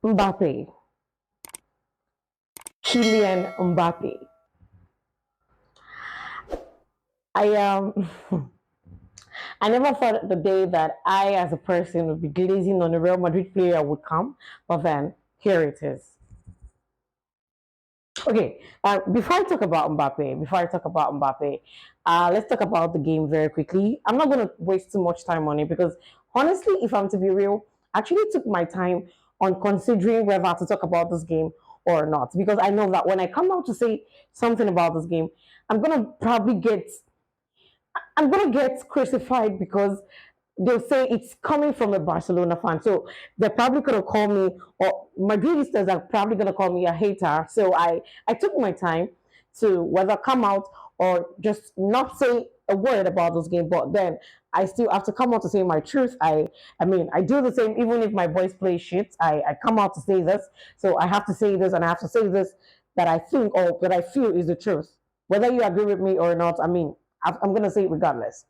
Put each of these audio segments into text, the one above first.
Mbappe, Kylian Mbappe. I I never thought the day that I, as a person, would be glazing on a Real Madrid player would come, but then here it is. Okay, before I talk about Mbappe, let's talk about the game very quickly. I'm not going to waste too much time on it because honestly, if I'm to be real, I actually took my time on considering whether to talk about this game or not because I know that when I come out to say something about this game, I'm going to probably get I'm gonna get crucified because they'll say it's coming from a Barcelona fan. So they're probably gonna call me, or Madridistas are probably gonna call me a hater. So I took my time to whether come out or just not say a word about this game. But then I still have to come out to say my truth. I mean I do the same even if my boys play shit. I come out to say this. So I have to say this and I have to say this that I think or that I feel is the truth. Whether you agree with me or not, I mean I'm gonna say it regardless.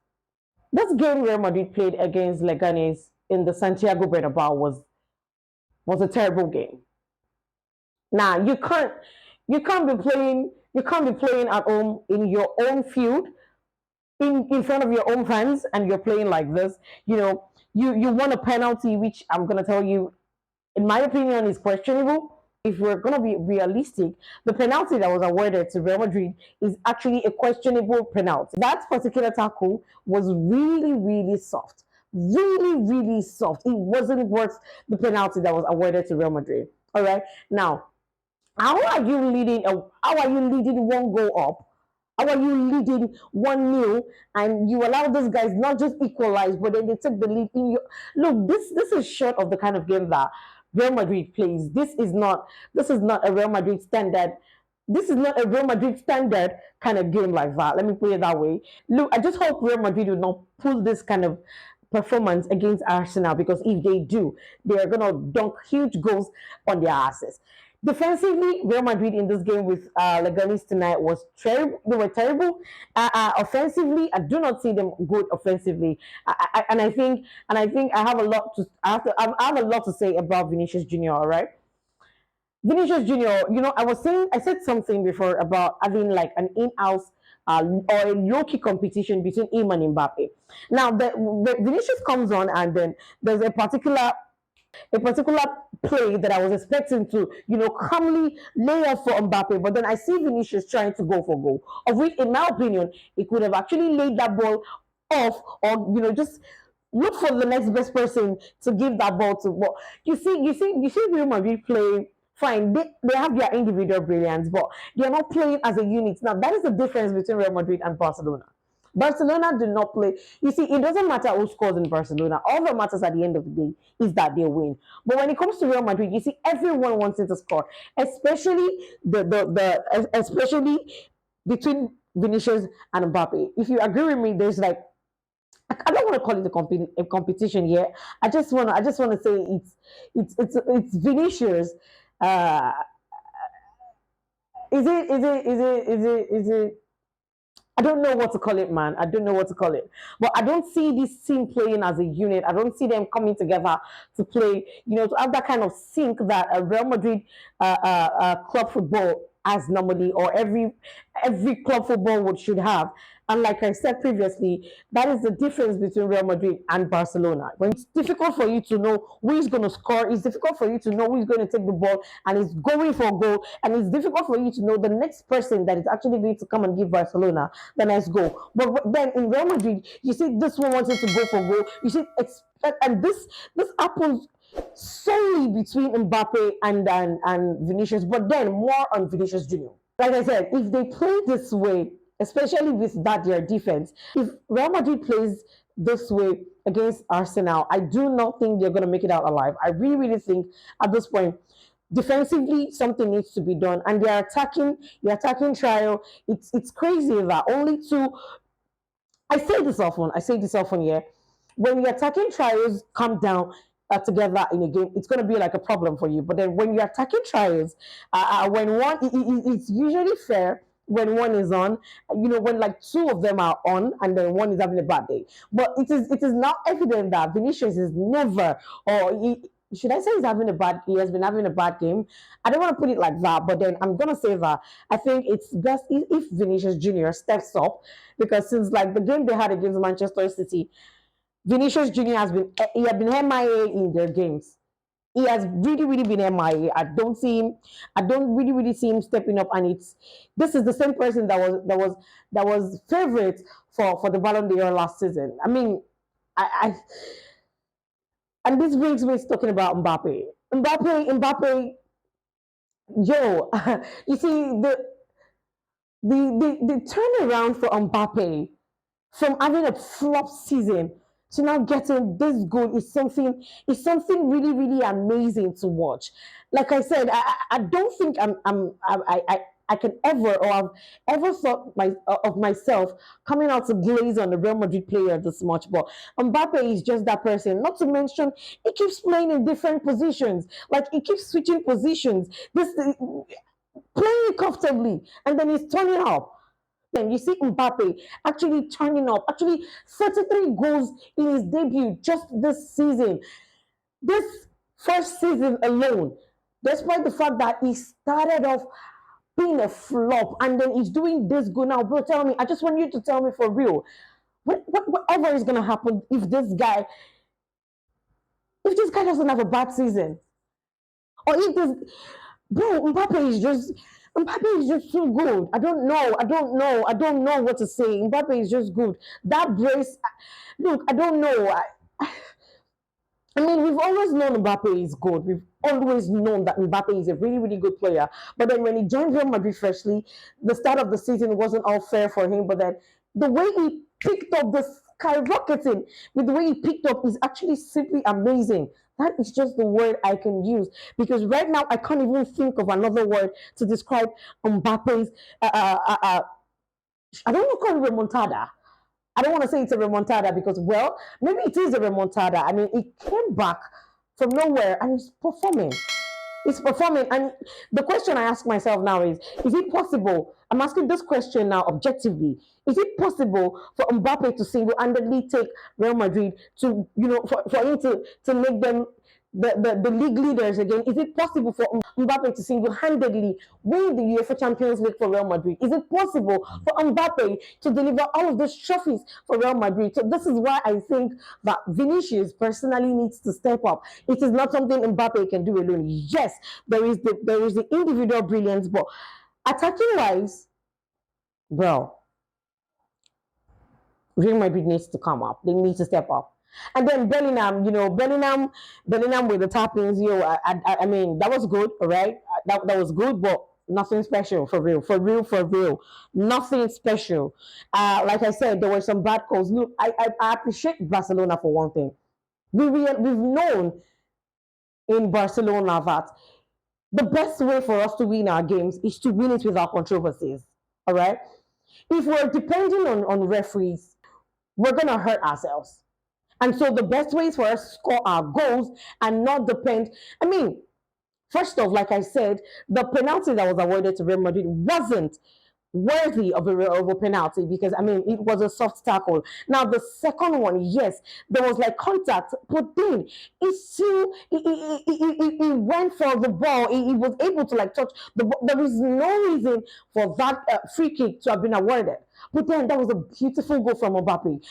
This game Real Madrid played against Leganes in the Santiago Bernabeu was a terrible game. Now you can't be playing at home in your own field in front of your own fans and you're playing like this. You know you won a penalty which I'm gonna tell you in my opinion, is questionable. If we're going to be realistic, the penalty that was awarded to Real Madrid is actually a questionable penalty. That particular tackle was really, really soft. Really, really soft. It wasn't worth the penalty that was awarded to Real Madrid. All right. Now, how are you leading one goal up? How are you leading 1-0 and you allow those guys not just equalize, but then they take the lead in your look, this is short of the kind of game that Real Madrid plays. This is not a Real Madrid standard. This is not a Real Madrid standard kind of game like that. Let me put it that way. Look, I just hope Real Madrid will not pull this kind of performance against Arsenal because if they do, they are gonna dunk huge goals on their asses. Defensively, Real Madrid in this game with Leganes tonight was terrible. They were terrible. Offensively, I do not see them good offensively. And I think I have a lot to I have a lot to say about Vinicius Junior. All right, Vinicius Junior. I said something before about having like an in-house or a low-key competition between him and Mbappe. Now, the Vinicius comes on, and then there's a particular play that I was expecting to, calmly lay off for Mbappe, but then I see Vinicius trying to go for goal, of which, in my opinion, he could have actually laid that ball off, or just look for the next best person to give that ball to. But you see, Real Madrid play. Fine, they have their individual brilliance, but they are not playing as a unit. Now, that is the difference between Real Madrid and Barcelona. Barcelona do not play. You see, it doesn't matter who scores in Barcelona. All that matters at the end of the day is that they win. But when it comes to Real Madrid, you see, everyone wants it to score, especially especially between Vinicius and Mbappe. If you agree with me, there's like I don't want to call it a competition here. I just want to say it's Vinicius. Uh, is it I don't know what to call it, man. I don't know what to call it. But I don't see this team playing as a unit. I don't see them coming together to play, to have that kind of sync that a Real Madrid club football has normally, or every club football should have. And like I said previously, that is the difference between Real Madrid and Barcelona. When it's difficult for you to know who is going to score, it's difficult for you to know who is going to take the ball and is going for a goal, and it's difficult for you to know the next person that is actually going to come and give Barcelona the next goal. But then in Real Madrid, you see this one wanted to go for goal. You see, and this happens solely between Mbappe and Vinicius, but then more on Vinicius Junior. Like I said, if they play this way, especially with that their defense, if Real Madrid plays this way against Arsenal, I do not think they're going to make it out alive. I really, really think at this point, defensively something needs to be done, and the attacking trial. It's crazy that only two. I say this often here. When the attacking trials come down together in a game, it's going to be like a problem for you. But then when you're attacking trials, when it's usually fair when one is on, when like two of them are on and then one is having a bad day. But it is now evident that Vinicius is never, or should I say he's having a bad? He has been having a bad game. I don't want to put it like that, but then I'm gonna say that I think it's best if Vinicius Junior steps up because since like the game they had against Manchester City, Vinicius Junior has been MIA in their games. He has really, really been MIA. I don't see him. I don't really, really see him stepping up. And it's this is the same person that was favorite for the Ballon d'Or last season. I mean, I and this brings me to talking about Mbappe. Mbappe. Yo, you see the turnaround for Mbappe from having a flop season to now getting this good is something really really amazing to watch. Like I said, I don't think I can ever or I've ever thought of myself coming out to glaze on the Real Madrid player this much. But Mbappe is just that person. Not to mention, he keeps playing in different positions. Like he keeps switching positions. This playing comfortably, and then he's turning up. Then you see Mbappe actually turning up, actually 33 goals in his debut just this season. This first season alone, despite the fact that he started off being a flop and then he's doing this good now. Bro, tell me, I just want you to tell me for real. Whatever is gonna happen if this guy doesn't have a bad season? Or if this bro, Mbappe is just so good. I don't know what to say. Mbappe is just good. That brace, look, I don't know. I mean, we've always known Mbappe is good. We've always known that Mbappe is a really, really good player. But then when he joined Real Madrid freshly, the start of the season wasn't all fair for him. But then the way he picked up the skyrocketing with the way he picked up is actually simply amazing. That is just the word I can use because right now I can't even think of another word to describe Mbappe's. I don't want to call it remontada. I don't want to say it's a remontada because, well, maybe it is a remontada. I mean, it came back from nowhere and it's performing. It's performing. And the question I ask myself now is it possible? I'm asking this question now objectively. Is it possible for Mbappe to single-handedly take Real Madrid to, for him to make them the league leaders again? Is it possible for Mbappe to single-handedly win the UEFA Champions League for Real Madrid? Is it possible for Mbappe to deliver all of those trophies for Real Madrid? So this is why I think that Vinicius personally needs to step up. It is not something Mbappe can do alone. Yes, there is the individual brilliance, but attacking wise, bro, Real Madrid needs to come up. They need to step up. And then Bellingham, Bellingham with the tappings, I mean, that was good, all right? That was good, but nothing special for real, for real, for real. Nothing special. Like I said, there were some bad calls. Look, I appreciate Barcelona for one thing. We've known in Barcelona that the best way for us to win our games is to win it without controversies, all right? If we're depending on referees, we're going to hurt ourselves. And so the best way is for us to score our goals and not depend. I mean, first off, like I said, the penalty that was awarded to Real Madrid wasn't worthy of a penalty because I mean it was a soft tackle. Now the second one, yes, there was like contact, but then it still he went for the ball. He was able to like touch the ball. There is no reason for that free kick to have been awarded. But then that was a beautiful goal from Mbappe.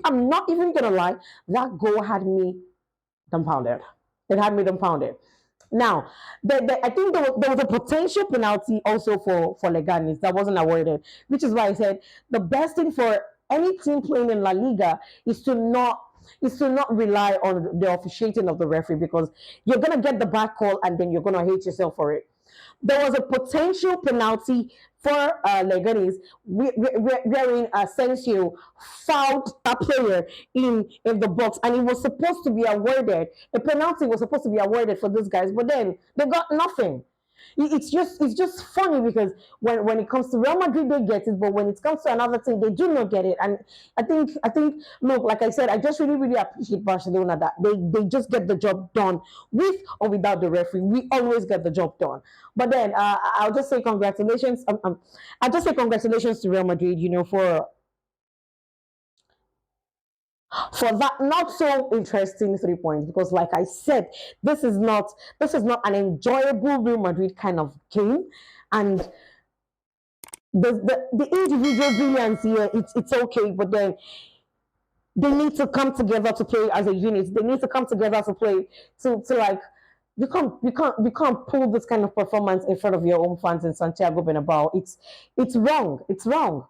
I'm not even gonna lie, that goal had me dumbfounded. It had me dumbfounded. Now, I think there was a potential penalty also for Leganes that wasn't awarded, which is why I said the best thing for any team playing in La Liga is to not rely on the officiating of the referee because you're gonna get the bad call and then you're gonna hate yourself for it. There was a potential penalty for Leganes wherein Asensio fouled that player in the box and it was supposed to be awarded. A penalty was supposed to be awarded for those guys, but then they got nothing. It's just funny because when it comes to Real Madrid they get it, but when it comes to another team they do not get it. And I think look, like I said, I just really really appreciate Barcelona that they just get the job done with or without the referee. We always get the job done. But then I'll just say congratulations. I'll just say congratulations to Real Madrid. For for that not so interesting 3 points, because like I said, this is not an enjoyable Real Madrid kind of game. And the individual brilliance here, it's okay, but then they need to come together to play as a unit. They need to come together to play to like you can't pull this kind of performance in front of your own fans in Santiago Bernabeu. It's wrong. It's wrong.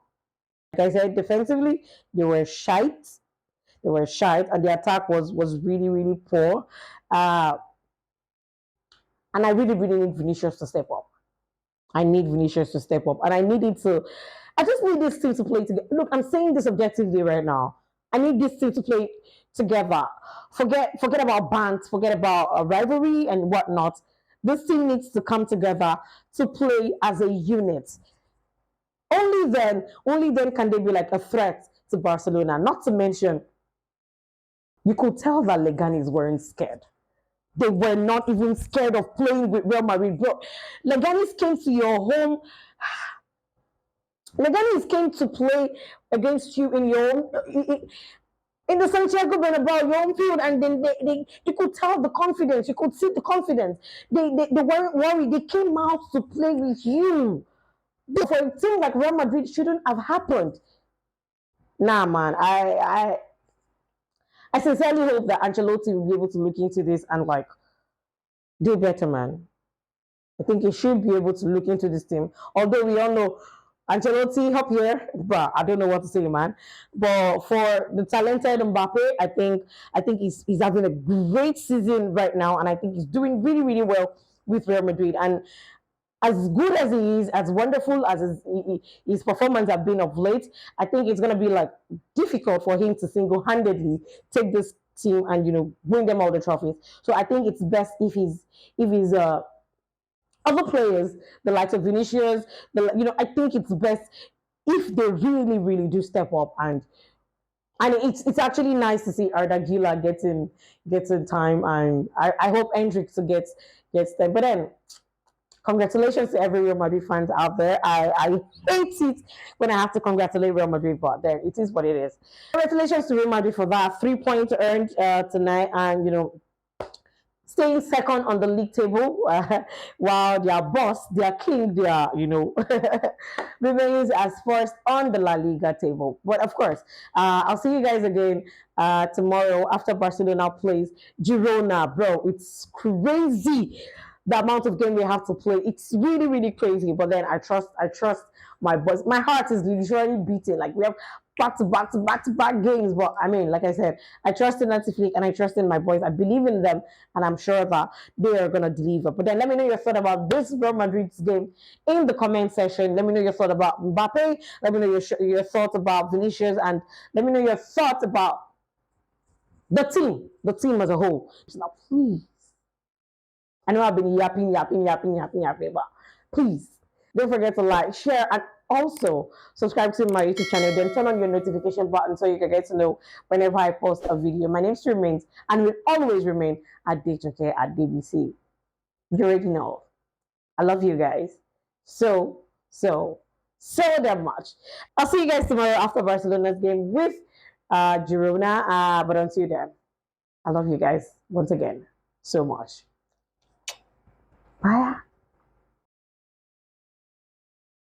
Like I said, defensively they were shite. They were shite, and the attack was really really poor. Uh, and I really really need Vinicius to step up. I need Vinicius to step up, and I need it to. I just need this team to play together. Look, I'm saying this objectively right now. I need this team to play together. Forget about bands. Forget about rivalry and whatnot. This team needs to come together to play as a unit. Only then can they be like a threat to Barcelona. Not to mention, you could tell that Leganes weren't scared. They were not even scared of playing with Real Madrid, bro. Leganes came to your home. Leganes came to play against you in your own, in the Santiago Bernabeu, your own field, and then you could tell the confidence. You could see the confidence. They weren't worried. They came out to play with you. For a team like Real Madrid, shouldn't have happened. Nah, man. I sincerely hope that Ancelotti will be able to look into this and like do better, man. I think he should be able to look into this team. Although we all know Ancelotti up here, but I don't know what to say, man. But for the talented MBAPPE, I think he's having a great season right now, and I think he's doing really really well with Real Madrid. And as good as he is, as wonderful as his performance have been of late, I think it's going to be like difficult for him to single-handedly take this team and bring them all the trophies. So I think it's best if he's other players, the likes of Vinicius, I think it's best if they really, really do step up, and it's actually nice to see Arda Gila getting time, and I hope Hendricks gets there. But then congratulations to every Real Madrid fans out there. I hate it when I have to congratulate Real Madrid, but then it is what it is. Congratulations to Real Madrid for that 3 points earned tonight, and staying second on the league table, while their boss, their king, remains as first on the La Liga table. But of course, I'll see you guys again tomorrow after Barcelona plays Girona. Bro, it's crazy the amount of game we have to play. It's really, really crazy. But then I trust my boys. My heart is literally beating. Like we have back to back games. But I mean, like I said, I trust in Antiflick and I trust in my boys. I believe in them, and I'm sure that they are gonna deliver. But then let me know your thought about this Real Madrid's game in the comment section. Let me know your thought about Mbappe. Let me know your thoughts about Vinicius, and let me know your thoughts about the team as a whole. Now, please, I know I've been yapping, but please don't forget to like, share, and also subscribe to my YouTube channel. Then turn on your notification button so you can get to know whenever I post a video. My name still remains and will always remain at DJK at DBC. You already know. I love you guys so, so, so damn much. I'll see you guys tomorrow after Barcelona's game with Girona. But until then, I love you guys once again so much. Bye.